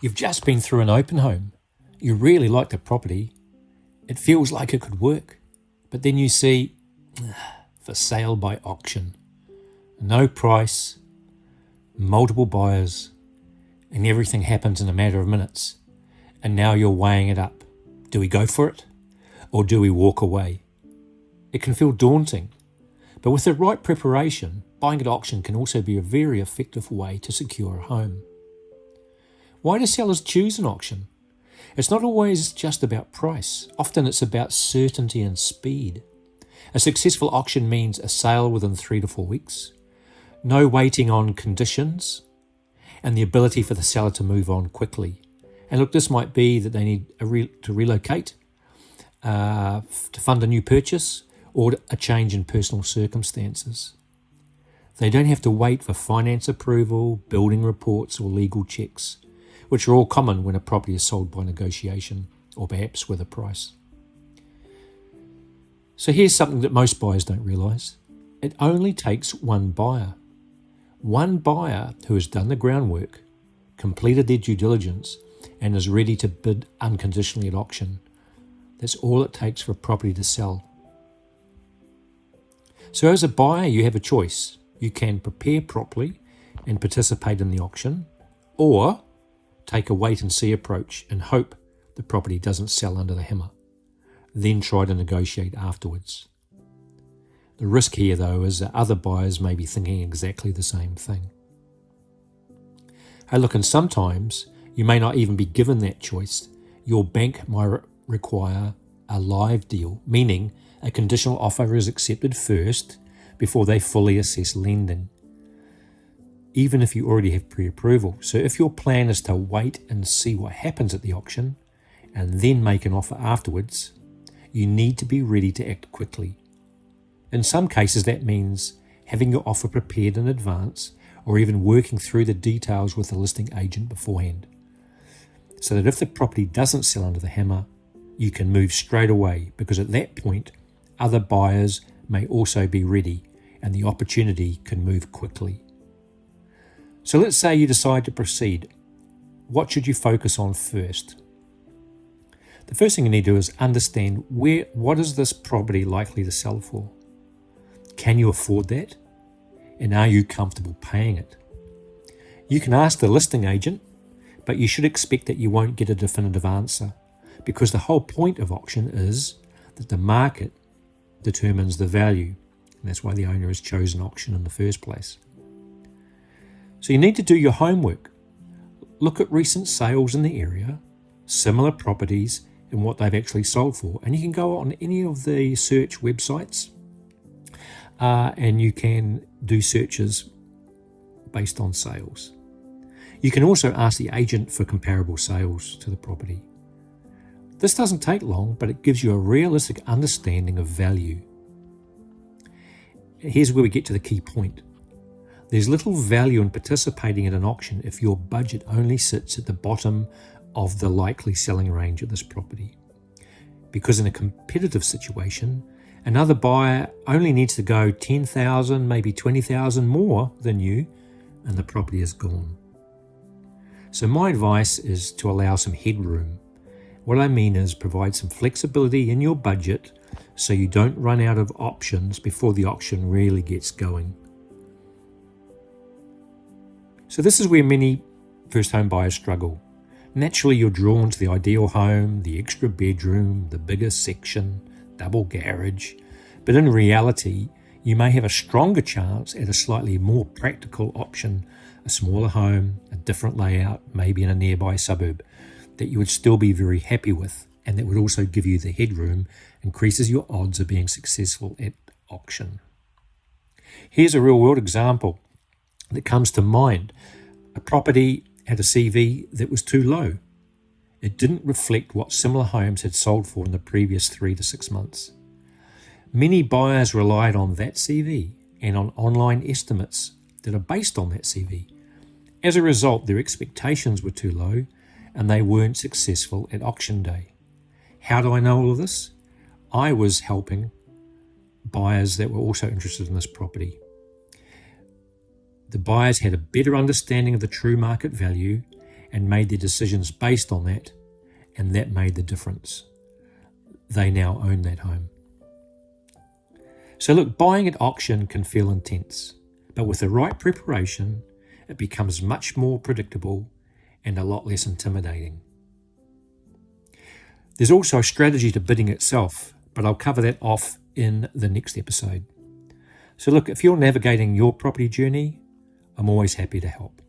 You've just been through an open home. You really like the property. It feels like it could work. But then you see, for sale by auction. No price, multiple buyers, and everything happens in a matter of minutes. And now you're weighing it up. Do we go for it? Or do we walk away? It can feel daunting. But with the right preparation, buying at auction can also be a very effective way to secure a home. Why do sellers choose an auction? It's not always just about price. Often it's about certainty and speed. A successful auction means a sale within 3 to 4 weeks, no waiting on conditions, and the ability for the seller to move on quickly. And look, this might be that they need to relocate, to fund a new purchase, or a change in personal circumstances. They don't have to wait for finance approval, building reports, or legal checks, which are all common when a property is sold by negotiation, or perhaps with a price. So here's something that most buyers don't realise. It only takes one buyer. One buyer who has done the groundwork, completed their due diligence, and is ready to bid unconditionally at auction. That's all it takes for a property to sell. So as a buyer, you have a choice. You can prepare properly and participate in the auction, or take a wait-and-see approach and hope the property doesn't sell under the hammer. Then try to negotiate afterwards. The risk here, though, is that other buyers may be thinking exactly the same thing. Hey, look, and sometimes you may not even be given that choice. Your bank might require a live deal, meaning a conditional offer is accepted first before they fully assess lending, even if you already have pre-approval. So if your plan is to wait and see what happens at the auction and then make an offer afterwards, you need to be ready to act quickly. In some cases, that means having your offer prepared in advance, or even working through the details with the listing agent beforehand, so that if the property doesn't sell under the hammer, you can move straight away, because at that point, other buyers may also be ready and the opportunity can move quickly. So let's say you decide to proceed. What should you focus on first? The first thing you need to do is understand what is this property likely to sell for? Can you afford that? And are you comfortable paying it? You can ask the listing agent, but you should expect that you won't get a definitive answer, because the whole point of auction is that the market determines the value, and that's why the owner has chosen auction in the first place. So you need to do your homework. Look at recent sales in the area, similar properties, and what they've actually sold for. And you can go on any of the search websites, and you can do searches based on sales. You can also ask the agent for comparable sales to the property. This doesn't take long, but it gives you a realistic understanding of value. Here's where we get to the key point. There's little value in participating in an auction if your budget only sits at the bottom of the likely selling range of this property. Because in a competitive situation, another buyer only needs to go 10,000, maybe 20,000 more than you, and the property is gone. So my advice is to allow some headroom. What I mean is provide some flexibility in your budget so you don't run out of options before the auction really gets going. So this is where many first home buyers struggle. Naturally, you're drawn to the ideal home, the extra bedroom, the bigger section, double garage, but in reality, you may have a stronger chance at a slightly more practical option, a smaller home, a different layout, maybe in a nearby suburb, that you would still be very happy with, and that would also give you the headroom, increases your odds of being successful at auction. Here's a real-world example that comes to mind. A property had a CV that was too low. It didn't reflect what similar homes had sold for in the previous 3 to 6 months. Many buyers relied on that CV and on online estimates that are based on that CV. As a result, their expectations were too low and they weren't successful at auction day. How do I know all of this? I was helping buyers that were also interested in this property. The buyers had a better understanding of the true market value, and made their decisions based on that, and that made the difference. They now own that home. So look, buying at auction can feel intense, but with the right preparation, it becomes much more predictable and a lot less intimidating. There's also a strategy to bidding itself, but I'll cover that off in the next episode. So look, if you're navigating your property journey, I'm always happy to help.